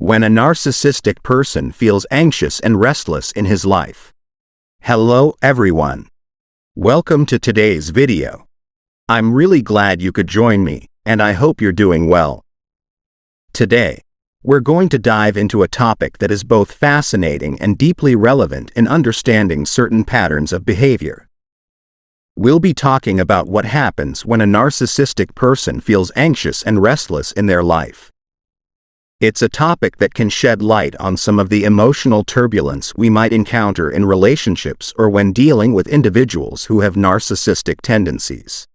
when a narcissistic person feels anxious and restless in his life. Hello everyone. Welcome to today's video. I'm really glad you could join me, and I hope you're doing well. Today, we're going to dive into a topic that is both fascinating and deeply relevant in understanding certain patterns of behavior. We'll be talking about what happens when a narcissistic person feels anxious and restless in their life. It's a topic that can shed light on some of the emotional turbulence we might encounter in relationships or when dealing with individuals who have narcissistic tendencies.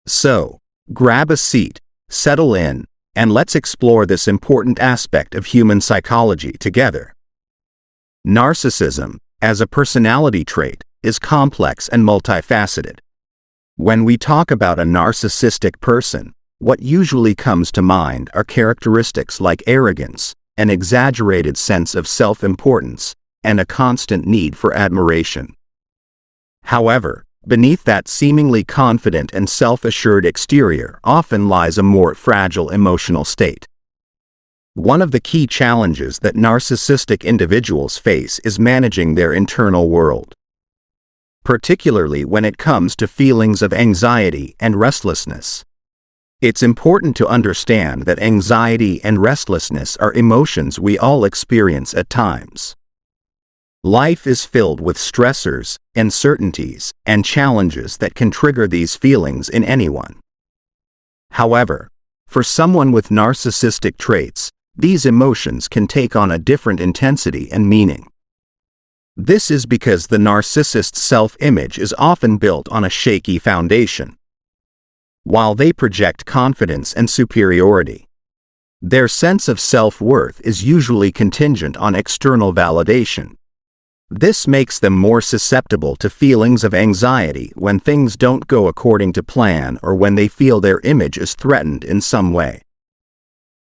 So, grab a seat, settle in, and let's explore this important aspect of human psychology together. Narcissism, as a personality trait, is complex and multifaceted. When we talk about a narcissistic person, what usually comes to mind are characteristics like arrogance, an exaggerated sense of self-importance, and a constant need for admiration. However, beneath that seemingly confident and self-assured exterior often lies a more fragile emotional state. One of the key challenges that narcissistic individuals face is managing their internal world, particularly when it comes to feelings of anxiety and restlessness. It's important to understand that anxiety and restlessness are emotions we all experience at times. Life is filled with stressors, uncertainties, and challenges that can trigger these feelings in anyone. However, for someone with narcissistic traits, these emotions can take on a different intensity and meaning. This is because the narcissist's self-image is often built on a shaky foundation. While they project confidence and superiority, their sense of self-worth is usually contingent on external validation. This makes them more susceptible to feelings of anxiety when things don't go according to plan or when they feel their image is threatened in some way.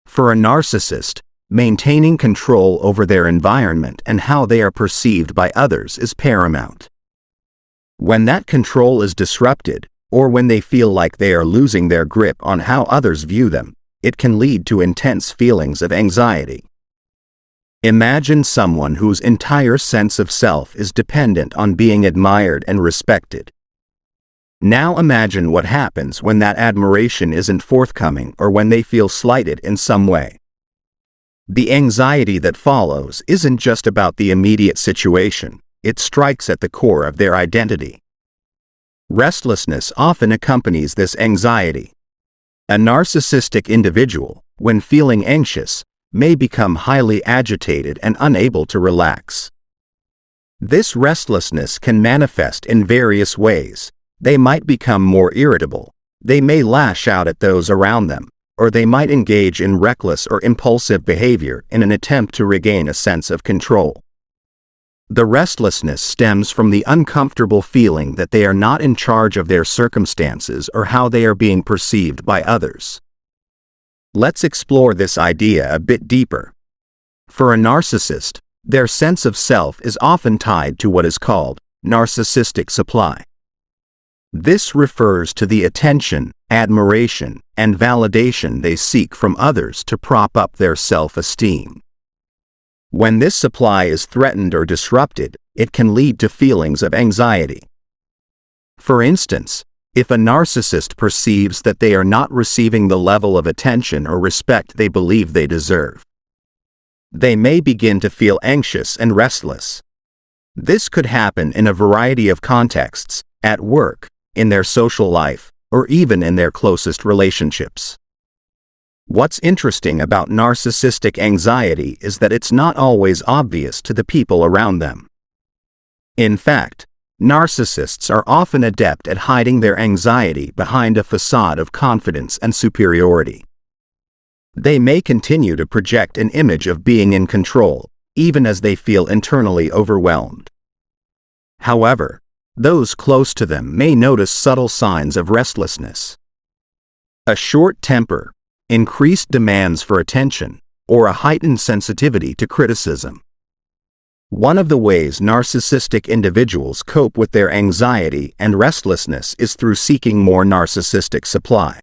For a narcissist, maintaining control over their environment and how they are perceived by others is paramount. When that control is disrupted, or when they feel like they are losing their grip on how others view them, it can lead to intense feelings of anxiety. Imagine someone whose entire sense of self is dependent on being admired and respected. Now imagine what happens when that admiration isn't forthcoming or when they feel slighted in some way. The anxiety that follows isn't just about the immediate situation, it strikes at the core of their identity. Restlessness often accompanies this anxiety. A narcissistic individual, when feeling anxious, may become highly agitated and unable to relax. This restlessness can manifest in various ways. They might become more irritable, they may lash out at those around them, or they might engage in reckless or impulsive behavior in an attempt to regain a sense of control. The restlessness stems from the uncomfortable feeling that they are not in charge of their circumstances or how they are being perceived by others. Let's explore this idea a bit deeper. For a narcissist, their sense of self is often tied to what is called narcissistic supply. This refers to the attention, admiration, and validation they seek from others to prop up their self-esteem. When this supply is threatened or disrupted, it can lead to feelings of anxiety. For instance, if a narcissist perceives that they are not receiving the level of attention or respect they believe they deserve, they may begin to feel anxious and restless. This could happen in a variety of contexts, at work, in their social life, or even in their closest relationships. What's interesting about narcissistic anxiety is that it's not always obvious to the people around them. In fact, narcissists are often adept at hiding their anxiety behind a facade of confidence and superiority. They may continue to project an image of being in control, even as they feel internally overwhelmed. However, those close to them may notice subtle signs of restlessness. A short temper, increased demands for attention, or a heightened sensitivity to criticism. One of the ways narcissistic individuals cope with their anxiety and restlessness is through seeking more narcissistic supply.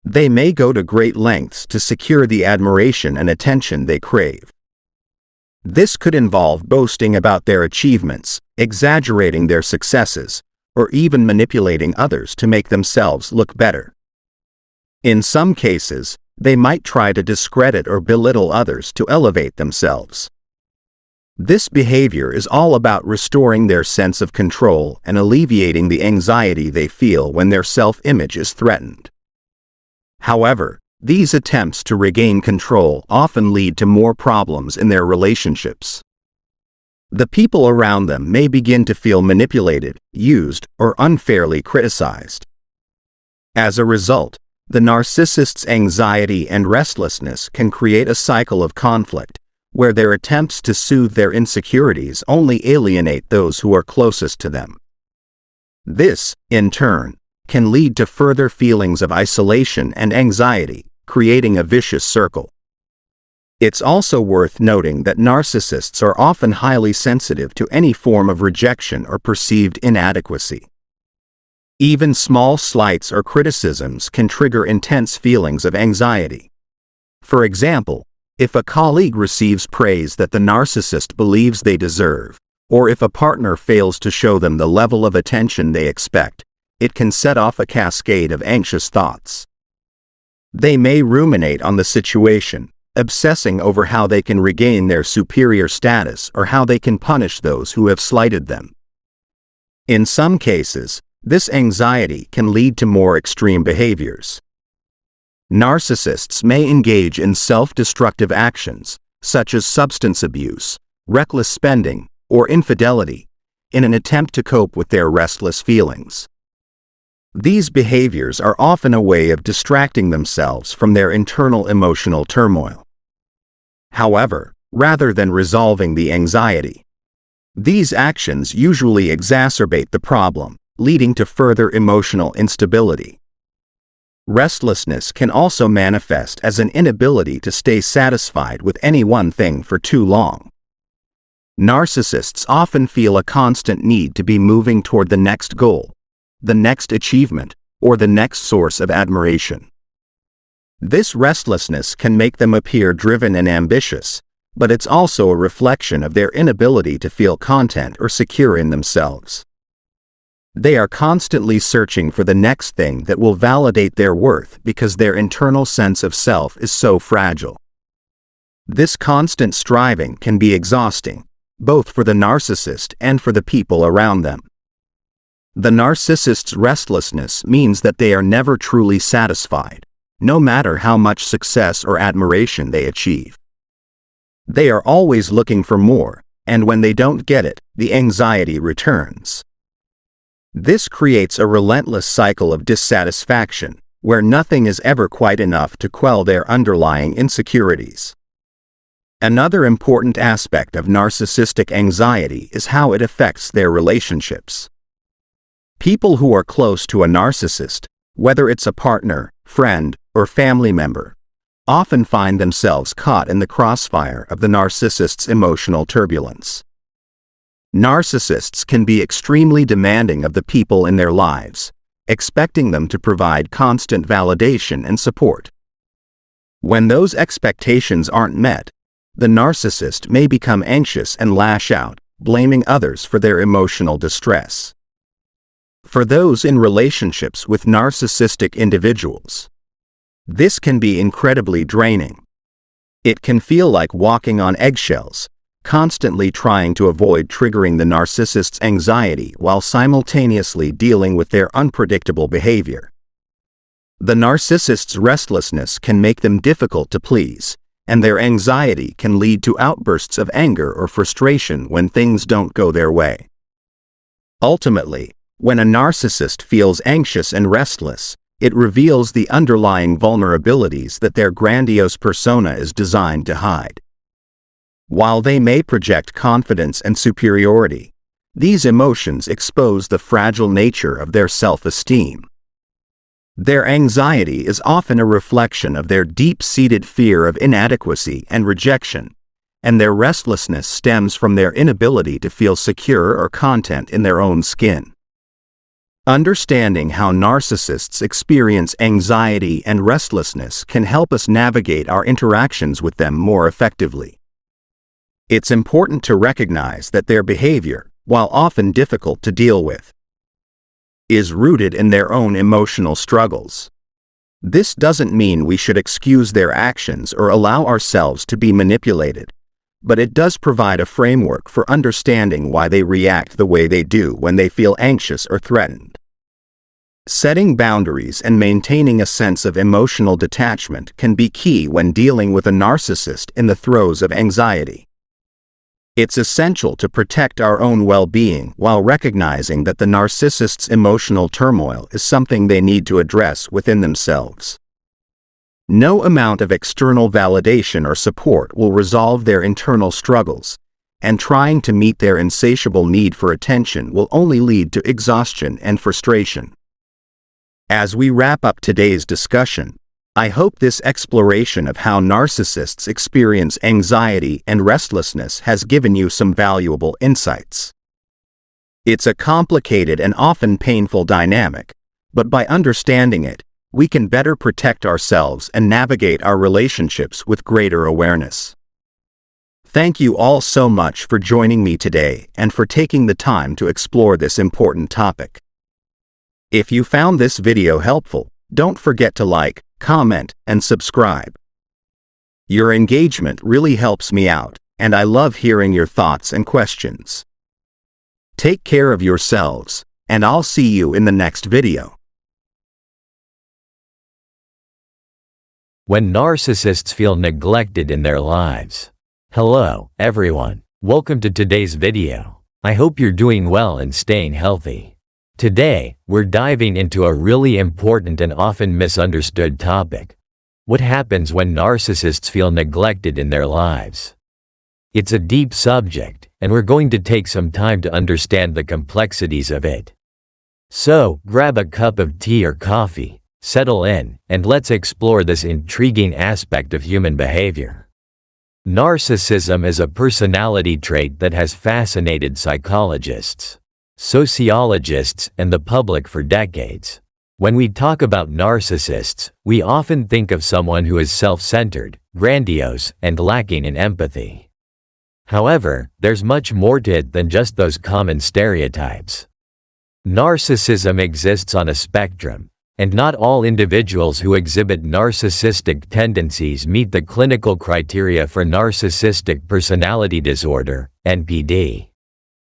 They may go to great lengths to secure the admiration and attention they crave. This could involve boasting about their achievements, exaggerating their successes, or even manipulating others to make themselves look better. In some cases, they might try to discredit or belittle others to elevate themselves. This behavior is all about restoring their sense of control and alleviating the anxiety they feel when their self-image is threatened. However, these attempts to regain control often lead to more problems in their relationships. The people around them may begin to feel manipulated, used, or unfairly criticized. As a result, the narcissist's anxiety and restlessness can create a cycle of conflict, where their attempts to soothe their insecurities only alienate those who are closest to them. This, in turn, can lead to further feelings of isolation and anxiety, creating a vicious circle. It's also worth noting that narcissists are often highly sensitive to any form of rejection or perceived inadequacy. Even small slights or criticisms can trigger intense feelings of anxiety. For example, if a colleague receives praise that the narcissist believes they deserve, or if a partner fails to show them the level of attention they expect, it can set off a cascade of anxious thoughts. They may ruminate on the situation, obsessing over how they can regain their superior status or how they can punish those who have slighted them. In some cases, this anxiety can lead to more extreme behaviors. Narcissists may engage in self-destructive actions, such as substance abuse, reckless spending, or infidelity, in an attempt to cope with their restless feelings. These behaviors are often a way of distracting themselves from their internal emotional turmoil. However, rather than resolving the anxiety, these actions usually exacerbate the problem, leading to further emotional instability. Restlessness can also manifest as an inability to stay satisfied with any one thing for too long. Narcissists often feel a constant need to be moving toward the next goal, the next achievement, or the next source of admiration. This restlessness can make them appear driven and ambitious, but it's also a reflection of their inability to feel content or secure in themselves. They are constantly searching for the next thing that will validate their worth because their internal sense of self is so fragile. This constant striving can be exhausting, both for the narcissist and for the people around them. The narcissist's restlessness means that they are never truly satisfied, no matter how much success or admiration they achieve. They are always looking for more, and when they don't get it, the anxiety returns. This creates a relentless cycle of dissatisfaction, where nothing is ever quite enough to quell their underlying insecurities. Another important aspect of narcissistic anxiety is how it affects their relationships. People who are close to a narcissist, whether it's a partner, friend, or family member, often find themselves caught in the crossfire of the narcissist's emotional turbulence. Narcissists can be extremely demanding of the people in their lives, expecting them to provide constant validation and support. When those expectations aren't met, the narcissist may become anxious and lash out, blaming others for their emotional distress. For those in relationships with narcissistic individuals, this can be incredibly draining. It can feel like walking on eggshells, constantly trying to avoid triggering the narcissist's anxiety while simultaneously dealing with their unpredictable behavior. The narcissist's restlessness can make them difficult to please, and their anxiety can lead to outbursts of anger or frustration when things don't go their way. Ultimately, when a narcissist feels anxious and restless, it reveals the underlying vulnerabilities that their grandiose persona is designed to hide. While they may project confidence and superiority, these emotions expose the fragile nature of their self-esteem. Their anxiety is often a reflection of their deep-seated fear of inadequacy and rejection, and their restlessness stems from their inability to feel secure or content in their own skin. Understanding how narcissists experience anxiety and restlessness can help us navigate our interactions with them more effectively. It's important to recognize that their behavior, while often difficult to deal with, is rooted in their own emotional struggles. This doesn't mean we should excuse their actions or allow ourselves to be manipulated, but it does provide a framework for understanding why they react the way they do when they feel anxious or threatened. Setting boundaries and maintaining a sense of emotional detachment can be key when dealing with a narcissist in the throes of anxiety. It's essential to protect our own well-being while recognizing that the narcissist's emotional turmoil is something they need to address within themselves. No amount of external validation or support will resolve their internal struggles, and trying to meet their insatiable need for attention will only lead to exhaustion and frustration. As we wrap up today's discussion, I hope this exploration of how narcissists experience anxiety and restlessness has given you some valuable insights. It's a complicated and often painful dynamic, but by understanding it, we can better protect ourselves and navigate our relationships with greater awareness. Thank you all so much for joining me today and for taking the time to explore this important topic. If you found this video helpful, don't forget to like, comment, and subscribe. Your engagement really helps me out, and I love hearing your thoughts and questions. Take care of yourselves, and I'll see you in the next video. When narcissists feel neglected in their lives. Hello, everyone. Welcome to today's video. I hope you're doing well and staying healthy. Today, we're diving into a really important and often misunderstood topic. What happens when narcissists feel neglected in their lives? It's a deep subject, and we're going to take some time to understand the complexities of it. So, grab a cup of tea or coffee, settle in, and let's explore this intriguing aspect of human behavior. Narcissism is a personality trait that has fascinated psychologists, sociologists, and the public for decades. When we talk about narcissists, we often think of someone who is self-centered, grandiose, and lacking in empathy. However, there's much more to it than just those common stereotypes. Narcissism exists on a spectrum, and not all individuals who exhibit narcissistic tendencies meet the clinical criteria for narcissistic personality disorder, NPD.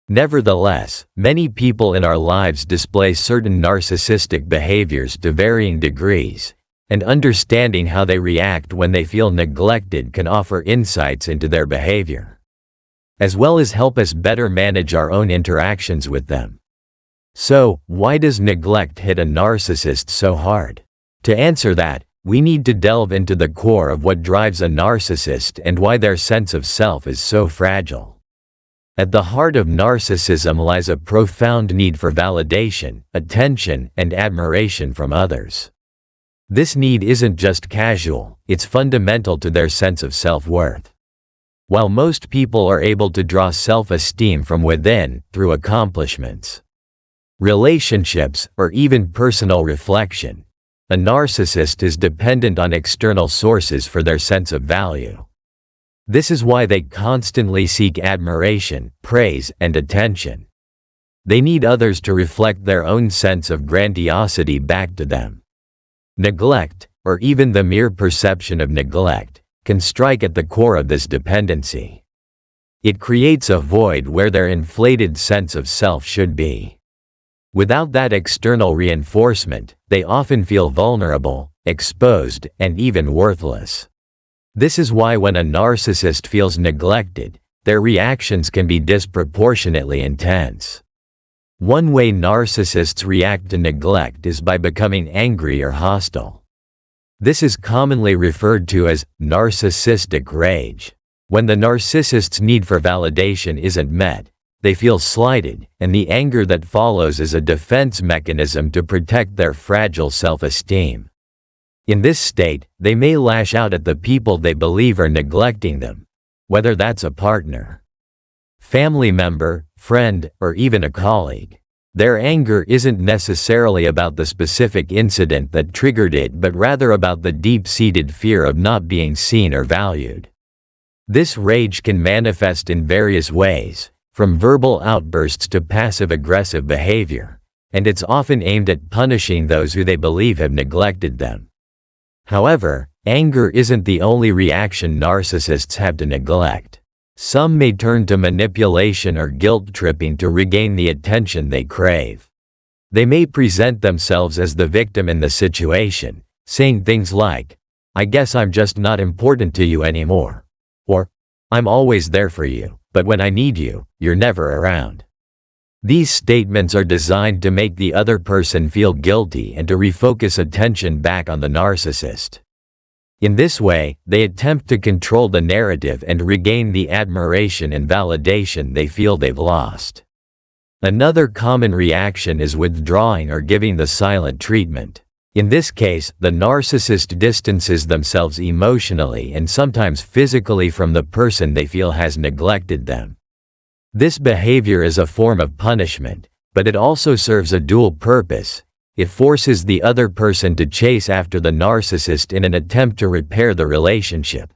Nevertheless, many people in our lives display certain narcissistic behaviors to varying degrees, and understanding how they react when they feel neglected can offer insights into their behavior, as well as help us better manage our own interactions with them. So, why does neglect hit a narcissist so hard? To answer that, we need to delve into the core of what drives a narcissist and why their sense of self is so fragile. At the heart of narcissism lies a profound need for validation, attention, and admiration from others. This need isn't just casual, it's fundamental to their sense of self-worth. While most people are able to draw self-esteem from within, through accomplishments, relationships, or even personal reflection, a narcissist is dependent on external sources for their sense of value. This is why they constantly seek admiration, praise, and attention. They need others to reflect their own sense of grandiosity back to them. Neglect, or even the mere perception of neglect, can strike at the core of this dependency. It creates a void where their inflated sense of self should be. Without that external reinforcement, they often feel vulnerable, exposed, and even worthless. This is why when a narcissist feels neglected, their reactions can be disproportionately intense. One way narcissists react to neglect is by becoming angry or hostile. This is commonly referred to as narcissistic rage. When the narcissist's need for validation isn't met, they feel slighted, and the anger that follows is a defense mechanism to protect their fragile self-esteem. In this state, they may lash out at the people they believe are neglecting them, whether that's a partner, family member, friend, or even a colleague. Their anger isn't necessarily about the specific incident that triggered it, but rather about the deep-seated fear of not being seen or valued. This rage can manifest in various ways, from verbal outbursts to passive-aggressive behavior, and it's often aimed at punishing those who they believe have neglected them. However, anger isn't the only reaction narcissists have to neglect. Some may turn to manipulation or guilt-tripping to regain the attention they crave. They may present themselves as the victim in the situation, saying things like, "I guess I'm just not important to you anymore," or, "I'm always there for you, but when I need you, you're never around." These statements are designed to make the other person feel guilty and to refocus attention back on the narcissist. In this way, they attempt to control the narrative and regain the admiration and validation they feel they've lost. Another common reaction is withdrawing or giving the silent treatment. In this case, the narcissist distances themselves emotionally and sometimes physically from the person they feel has neglected them. This behavior is a form of punishment, but it also serves a dual purpose. It forces the other person to chase after the narcissist in an attempt to repair the relationship,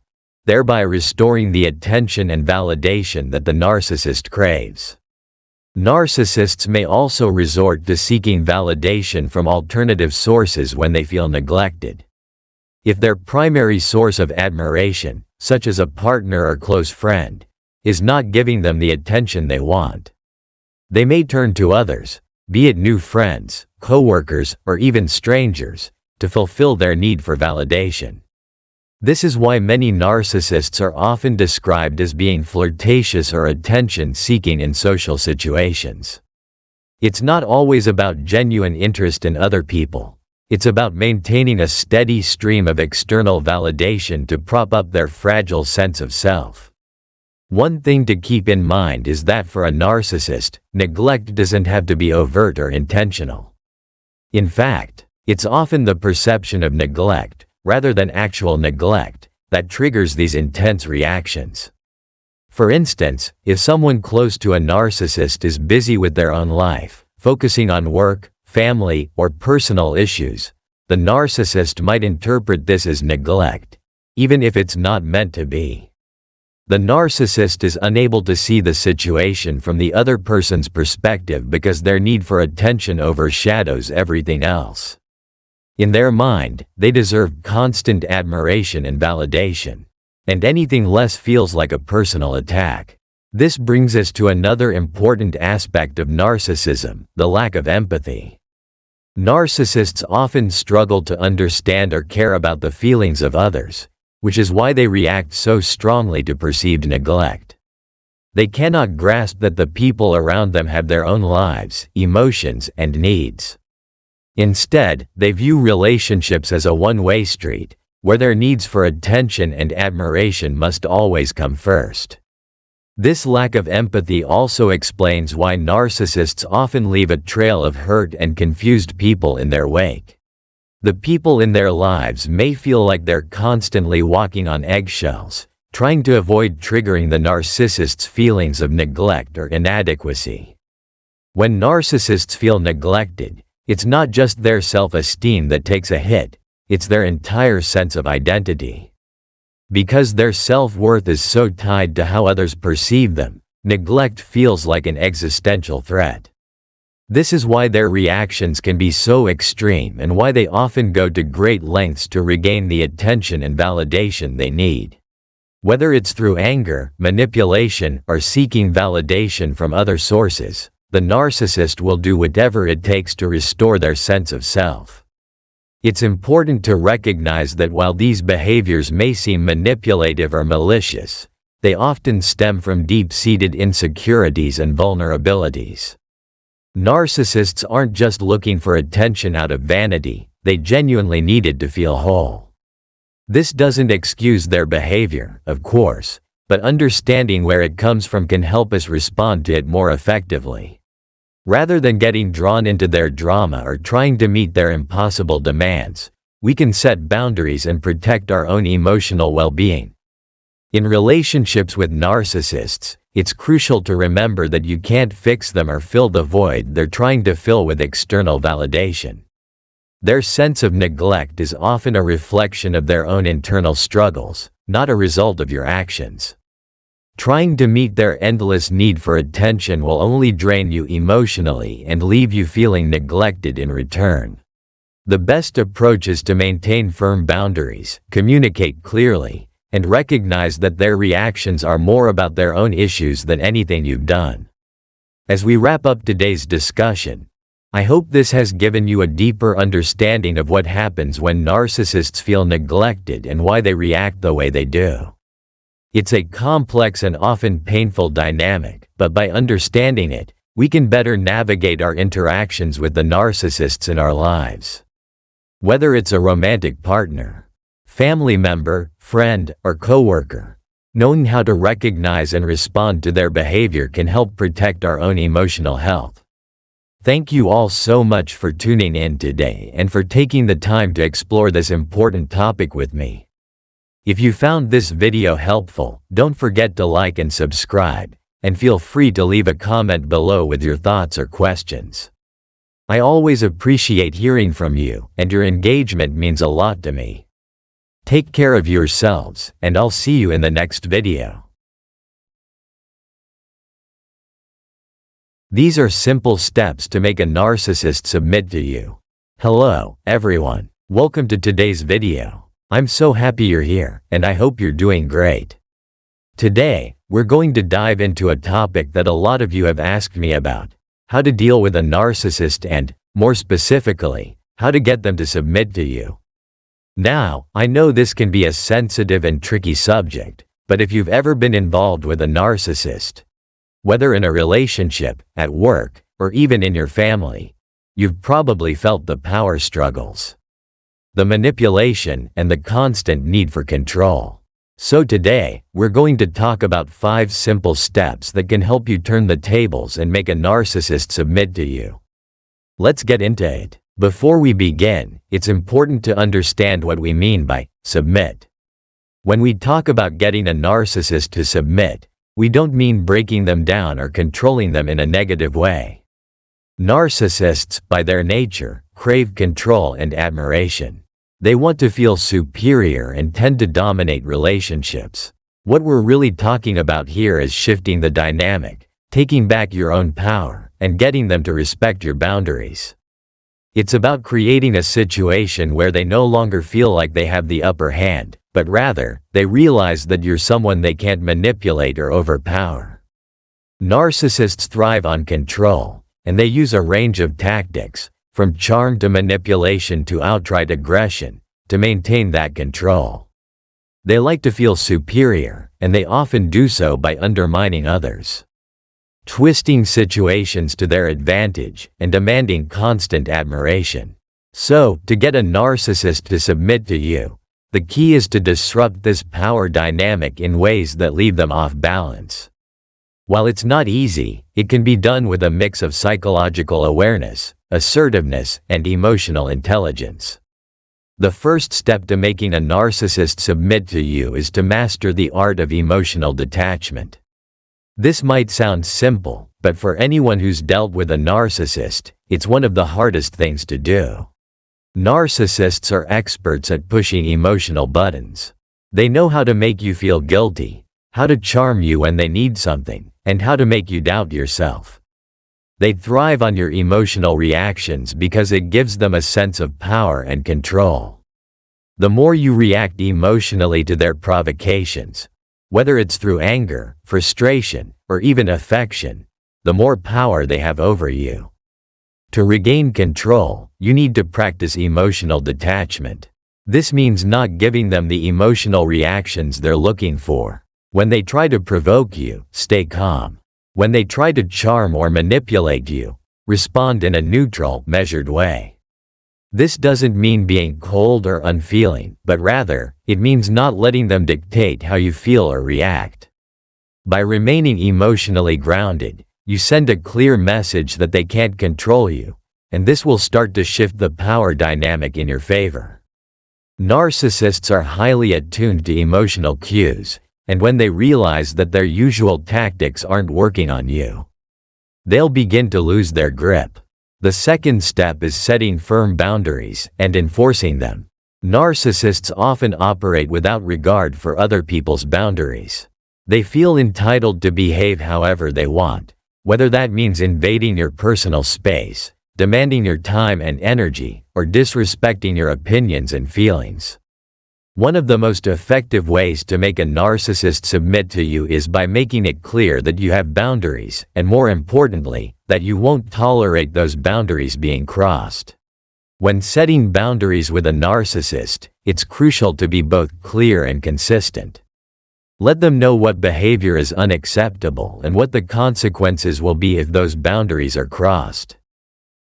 thereby restoring the attention and validation that the narcissist craves. Narcissists may also resort to seeking validation from alternative sources when they feel neglected. If their primary source of admiration, such as a partner or close friend, is not giving them the attention they want, they may turn to others, be it new friends, coworkers, or even strangers, to fulfill their need for validation. This is why many narcissists are often described as being flirtatious or attention-seeking in social situations. It's not always about genuine interest in other people. It's about maintaining a steady stream of external validation to prop up their fragile sense of self. One thing to keep in mind is that for a narcissist, neglect doesn't have to be overt or intentional. In fact, it's often the perception of neglect, rather than actual neglect, that triggers these intense reactions. For instance, if someone close to a narcissist is busy with their own life, focusing on work, family, or personal issues, the narcissist might interpret this as neglect, even if it's not meant to be. The narcissist is unable to see the situation from the other person's perspective because their need for attention overshadows everything else. In their mind, they deserve constant admiration and validation, and anything less feels like a personal attack. This brings us to another important aspect of narcissism, the lack of empathy. Narcissists often struggle to understand or care about the feelings of others, which is why they react so strongly to perceived neglect. They cannot grasp that the people around them have their own lives, emotions, and needs. Instead, they view relationships as a one-way street, where their needs for attention and admiration must always come first. This lack of empathy also explains why narcissists often leave a trail of hurt and confused people in their wake. The people in their lives may feel like they're constantly walking on eggshells, trying to avoid triggering the narcissist's feelings of neglect or inadequacy. When narcissists feel neglected, it's not just their self-esteem that takes a hit, it's their entire sense of identity. Because their self-worth is so tied to how others perceive them, neglect feels like an existential threat. This is why their reactions can be so extreme and why they often go to great lengths to regain the attention and validation they need. Whether it's through anger, manipulation, or seeking validation from other sources, the narcissist will do whatever it takes to restore their sense of self. It's important to recognize that while these behaviors may seem manipulative or malicious, they often stem from deep-seated insecurities and vulnerabilities. Narcissists aren't just looking for attention out of vanity, they genuinely needed to feel whole. This doesn't excuse their behavior, of course, but understanding where it comes from can help us respond to it more effectively. Rather than getting drawn into their drama or trying to meet their impossible demands, we can set boundaries and protect our own emotional well-being. In relationships with narcissists, it's crucial to remember that you can't fix them or fill the void they're trying to fill with external validation. Their sense of neglect is often a reflection of their own internal struggles, not a result of your actions. Trying to meet their endless need for attention will only drain you emotionally and leave you feeling neglected in return. The best approach is to maintain firm boundaries, communicate clearly, and recognize that their reactions are more about their own issues than anything you've done. As we wrap up today's discussion, I hope this has given you a deeper understanding of what happens when narcissists feel neglected and why they react the way they do. It's a complex and often painful dynamic, but by understanding it, we can better navigate our interactions with the narcissists in our lives. Whether it's a romantic partner, family member, friend, or coworker, knowing how to recognize and respond to their behavior can help protect our own emotional health. Thank you all so much for tuning in today and for taking the time to explore this important topic with me. If you found this video helpful, don't forget to like and subscribe, and feel free to leave a comment below with your thoughts or questions. I always appreciate hearing from you, and your engagement means a lot to me. Take care of yourselves, and I'll see you in the next video. These are simple steps to make a narcissist submit to you. Hello, everyone. Welcome to today's video. I'm so happy you're here, and I hope you're doing great. Today, we're going to dive into a topic that a lot of you have asked me about: how to deal with a narcissist and, more specifically, how to get them to submit to you. Now, I know this can be a sensitive and tricky subject, but if you've ever been involved with a narcissist, whether in a relationship, at work, or even in your family, you've probably felt the power struggles, the manipulation, and the constant need for control. So today, we're going to talk about 5 simple steps that can help you turn the tables and make a narcissist submit to you. Let's get into it. Before we begin, it's important to understand what we mean by submit. When we talk about getting a narcissist to submit, we don't mean breaking them down or controlling them in a negative way. Narcissists, by their nature, crave control and admiration. They want to feel superior and tend to dominate relationships. What we're really talking about here is shifting the dynamic, taking back your own power, and getting them to respect your boundaries. It's about creating a situation where they no longer feel like they have the upper hand, but rather, they realize that you're someone they can't manipulate or overpower. Narcissists thrive on control, and they use a range of tactics, from charm to manipulation to outright aggression, to maintain that control. They like to feel superior, and they often do so by undermining others, twisting situations to their advantage, and demanding constant admiration. So, to get a narcissist to submit to you, the key is to disrupt this power dynamic in ways that leave them off balance. While it's not easy, it can be done with a mix of psychological awareness, assertiveness, and emotional intelligence. The first step to making a narcissist submit to you is to master the art of emotional detachment. This might sound simple, but for anyone who's dealt with a narcissist, it's one of the hardest things to do. Narcissists are experts at pushing emotional buttons. They know how to make you feel guilty, how to charm you when they need something, and how to make you doubt yourself. They thrive on your emotional reactions because it gives them a sense of power and control. The more you react emotionally to their provocations, whether it's through anger, frustration, or even affection, the more power they have over you. To regain control, you need to practice emotional detachment. This means not giving them the emotional reactions they're looking for. When they try to provoke you, stay calm. When they try to charm or manipulate you, respond in a neutral, measured way. This doesn't mean being cold or unfeeling, but rather, it means not letting them dictate how you feel or react. By remaining emotionally grounded, you send a clear message that they can't control you, and this will start to shift the power dynamic in your favor. Narcissists are highly attuned to emotional cues, And when they realize that their usual tactics aren't working on you, they'll begin to lose their grip. The second step is setting firm boundaries and enforcing them. Narcissists often operate without regard for other people's boundaries. They feel entitled to behave however they want, whether that means invading your personal space, demanding your time and energy, or disrespecting your opinions and feelings. One of the most effective ways to make a narcissist submit to you is by making it clear that you have boundaries, and more importantly, that you won't tolerate those boundaries being crossed. When setting boundaries with a narcissist, it's crucial to be both clear and consistent. Let them know what behavior is unacceptable and what the consequences will be if those boundaries are crossed.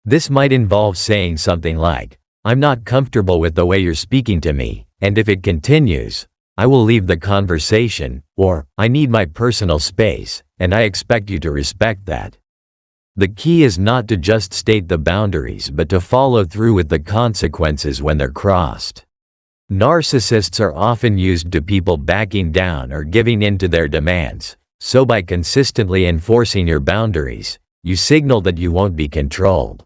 This might involve saying something like, "I'm not comfortable with the way you're speaking to me, and if it continues, I will leave the conversation," or, "I need my personal space, and I expect you to respect that." The key is not to just state the boundaries but to follow through with the consequences when they're crossed. Narcissists are often used to people backing down or giving in to their demands, so by consistently enforcing your boundaries, you signal that you won't be controlled.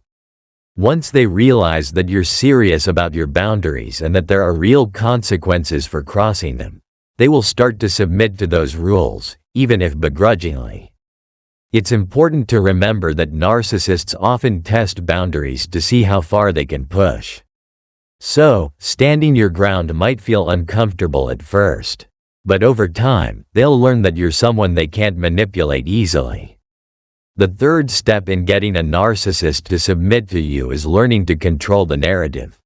Once they realize that you're serious about your boundaries and that there are real consequences for crossing them, they will start to submit to those rules, even if begrudgingly. It's important to remember that narcissists often test boundaries to see how far they can push. So, standing your ground might feel uncomfortable at first, but over time, they'll learn that you're someone they can't manipulate easily. The third step in getting a narcissist to submit to you is learning to control the narrative.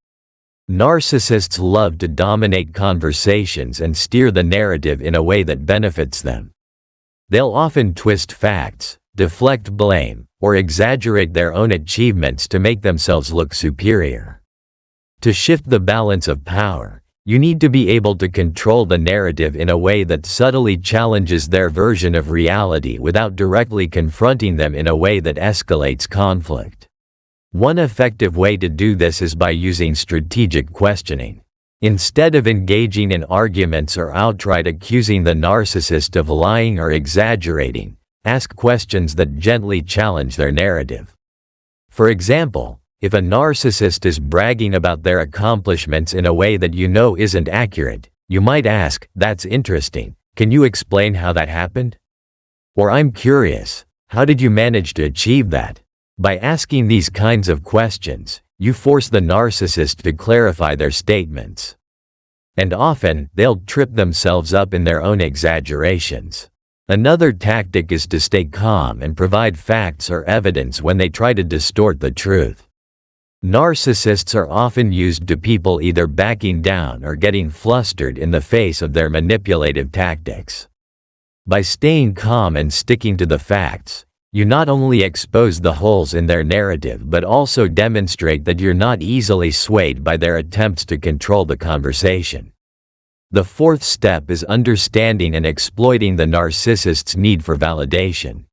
Narcissists love to dominate conversations and steer the narrative in a way that benefits them. They'll often twist facts, deflect blame, or exaggerate their own achievements to make themselves look superior. To shift the balance of power, you need to be able to control the narrative in a way that subtly challenges their version of reality without directly confronting them in a way that escalates conflict. One effective way to do this is by using strategic questioning. Instead of engaging in arguments or outright accusing the narcissist of lying or exaggerating, ask questions that gently challenge their narrative. For example, if a narcissist is bragging about their accomplishments in a way that you know isn't accurate, you might ask, "That's interesting. Can you explain how that happened?" Or, "I'm curious, how did you manage to achieve that?" By asking these kinds of questions, you force the narcissist to clarify their statements. And often, they'll trip themselves up in their own exaggerations. Another tactic is to stay calm and provide facts or evidence when they try to distort the truth. Narcissists are often used to people either backing down or getting flustered in the face of their manipulative tactics. By staying calm and sticking to the facts, you not only expose the holes in their narrative but also demonstrate that you're not easily swayed by their attempts to control the conversation. The fourth step is understanding and exploiting the narcissist's need for validation.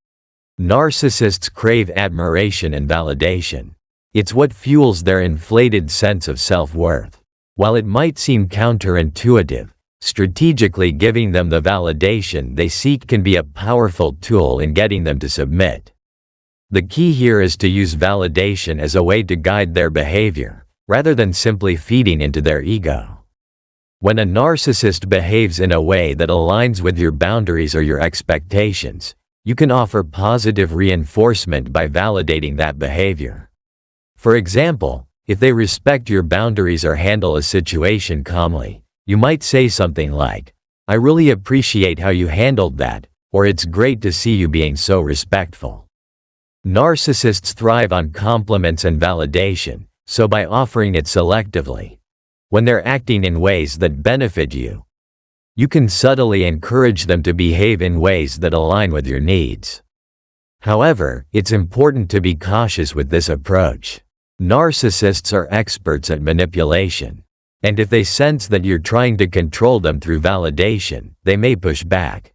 Narcissists crave admiration and validation. It's what fuels their inflated sense of self-worth. While it might seem counterintuitive, strategically giving them the validation they seek can be a powerful tool in getting them to submit. The key here is to use validation as a way to guide their behavior, rather than simply feeding into their ego. When a narcissist behaves in a way that aligns with your boundaries or your expectations, you can offer positive reinforcement by validating that behavior. For example, if they respect your boundaries or handle a situation calmly, you might say something like, "I really appreciate how you handled that," or "It's great to see you being so respectful." Narcissists thrive on compliments and validation, so by offering it selectively, when they're acting in ways that benefit you, you can subtly encourage them to behave in ways that align with your needs. However, it's important to be cautious with this approach. Narcissists are experts at manipulation, and if they sense that you're trying to control them through validation, they may push back.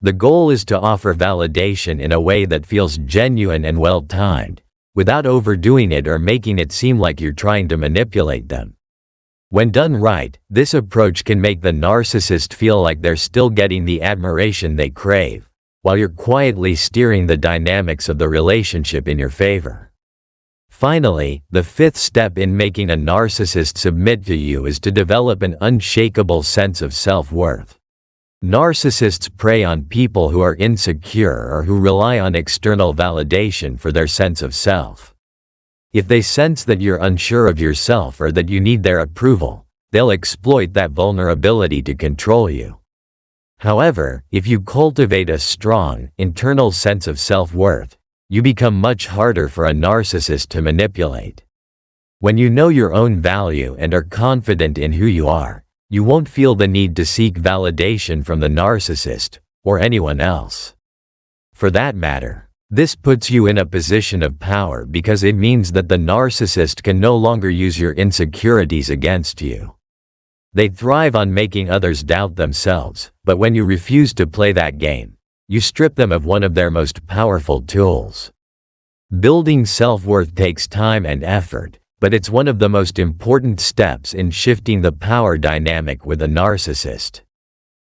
The goal is to offer validation in a way that feels genuine and well-timed, without overdoing it or making it seem like you're trying to manipulate them. When done right, this approach can make the narcissist feel like they're still getting the admiration they crave, while you're quietly steering the dynamics of the relationship in your favor. Finally, the fifth step in making a narcissist submit to you is to develop an unshakable sense of self-worth. Narcissists prey on people who are insecure or who rely on external validation for their sense of self. If they sense that you're unsure of yourself or that you need their approval, they'll exploit that vulnerability to control you. However, if you cultivate a strong, internal sense of self-worth, you become much harder for a narcissist to manipulate. When you know your own value and are confident in who you are, you won't feel the need to seek validation from the narcissist or anyone else. For that matter, this puts you in a position of power because it means that the narcissist can no longer use your insecurities against you. They thrive on making others doubt themselves, but when you refuse to play that game, you strip them of one of their most powerful tools. Building self-worth takes time and effort, but it's one of the most important steps in shifting the power dynamic with a narcissist.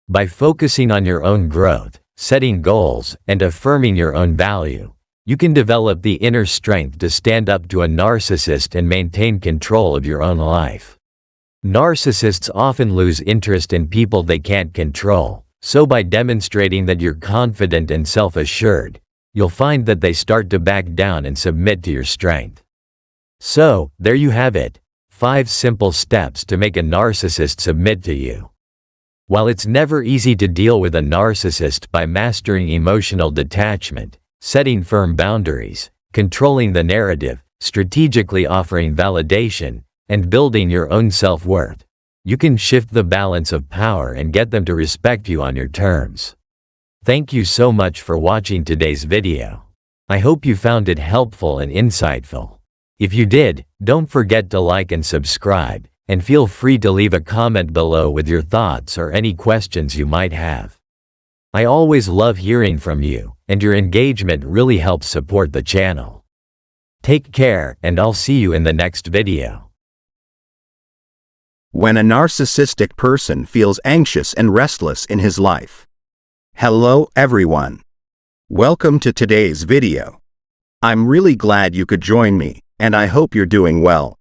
By focusing on your own growth, setting goals, and affirming your own value, you can develop the inner strength to stand up to a narcissist and maintain control of your own life. Narcissists often lose interest in people they can't control, so by demonstrating that you're confident and self-assured, you'll find that they start to back down and submit to your strength. So, there you have it, 5 simple steps to make a narcissist submit to you. While it's never easy to deal with a narcissist by mastering emotional detachment, setting firm boundaries, controlling the narrative, strategically offering validation, and building your own self-worth, you can shift the balance of power and get them to respect you on your terms. Thank you so much for watching today's video. I hope you found it helpful and insightful. If you did, don't forget to like and subscribe, and feel free to leave a comment below with your thoughts or any questions you might have. I always love hearing from you, and your engagement really helps support the channel. Take care, and I'll see you in the next video. When a narcissistic person feels anxious and restless in his life. Hello, everyone. Welcome to today's video. I'm really glad you could join me, and I hope you're doing well.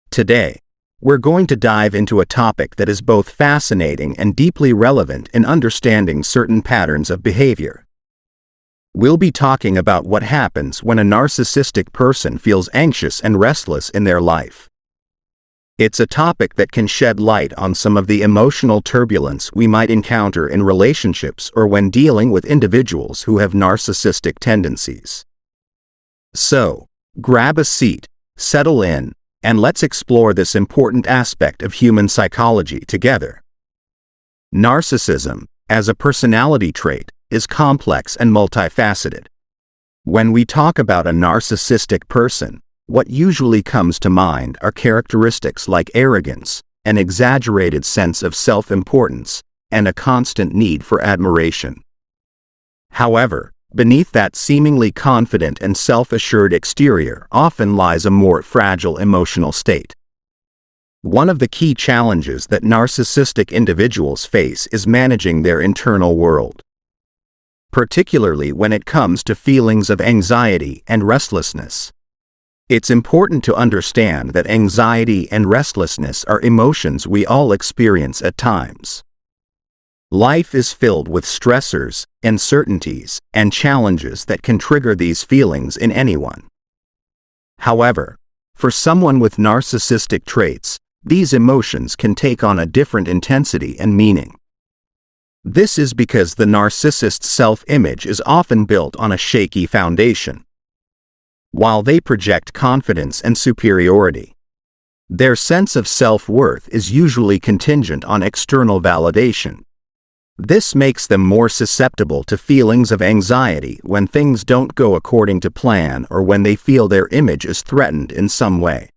Today, we're going to dive into a topic that is both fascinating and deeply relevant in understanding certain patterns of behavior. We'll be talking about what happens when a narcissistic person feels anxious and restless in their life. It's a topic that can shed light on some of the emotional turbulence we might encounter in relationships or when dealing with individuals who have narcissistic tendencies. So, grab a seat, settle in, and let's explore this important aspect of human psychology together. Narcissism, as a personality trait, is complex and multifaceted. When we talk about a narcissistic person, what usually comes to mind are characteristics like arrogance, an exaggerated sense of self-importance, and a constant need for admiration. However, beneath that seemingly confident and self-assured exterior often lies a more fragile emotional state. One of the key challenges that narcissistic individuals face is managing their internal world, particularly when it comes to feelings of anxiety and restlessness. It's important to understand that anxiety and restlessness are emotions we all experience at times. Life is filled with stressors, uncertainties, and challenges that can trigger these feelings in anyone. However, for someone with narcissistic traits, these emotions can take on a different intensity and meaning. This is because the narcissist's self-image is often built on a shaky foundation. While they project confidence and superiority, their sense of self-worth is usually contingent on external validation. This makes them more susceptible to feelings of anxiety when things don't go according to plan or when they feel their image is threatened in some way.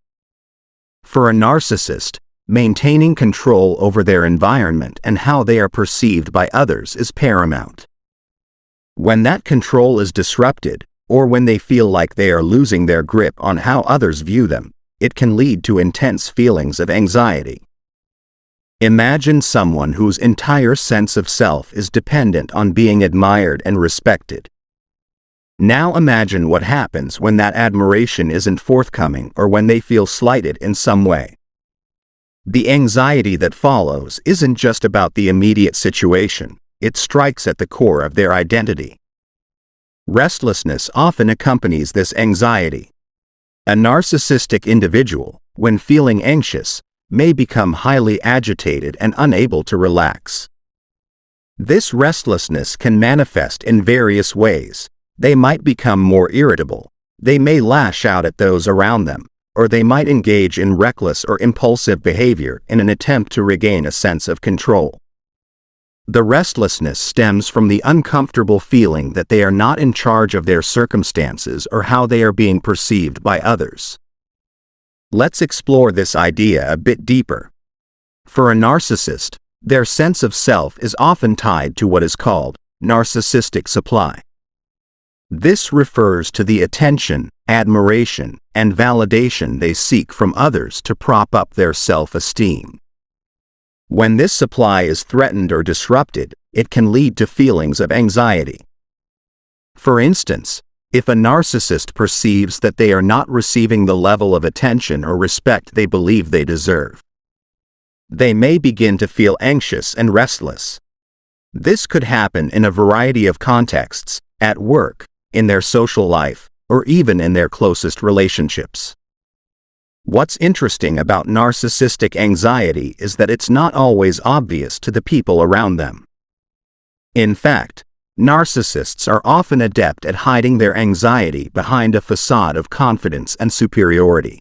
For a narcissist, maintaining control over their environment and how they are perceived by others is paramount. When that control is disrupted, or when they feel like they are losing their grip on how others view them, it can lead to intense feelings of anxiety. Imagine someone whose entire sense of self is dependent on being admired and respected. Now imagine what happens when that admiration isn't forthcoming or when they feel slighted in some way. The anxiety that follows isn't just about the immediate situation, it strikes at the core of their identity. Restlessness often accompanies this anxiety. A narcissistic individual, when feeling anxious, may become highly agitated and unable to relax. This restlessness can manifest in various ways. They might become more irritable, they may lash out at those around them, or they might engage in reckless or impulsive behavior in an attempt to regain a sense of control. The restlessness stems from the uncomfortable feeling that they are not in charge of their circumstances or how they are being perceived by others. Let's explore this idea a bit deeper. For a narcissist, their sense of self is often tied to what is called narcissistic supply. This refers to the attention, admiration, and validation they seek from others to prop up their self-esteem. When this supply is threatened or disrupted, it can lead to feelings of anxiety. For instance, if a narcissist perceives that they are not receiving the level of attention or respect they believe they deserve, they may begin to feel anxious and restless. This could happen in a variety of contexts, at work, in their social life, or even in their closest relationships. What's interesting about narcissistic anxiety is that it's not always obvious to the people around them. In fact, narcissists are often adept at hiding their anxiety behind a facade of confidence and superiority.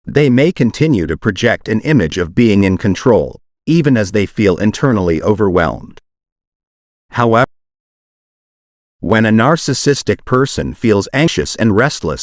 They may continue to project an image of being in control, even as they feel internally overwhelmed. However, when a narcissistic person feels anxious and restless,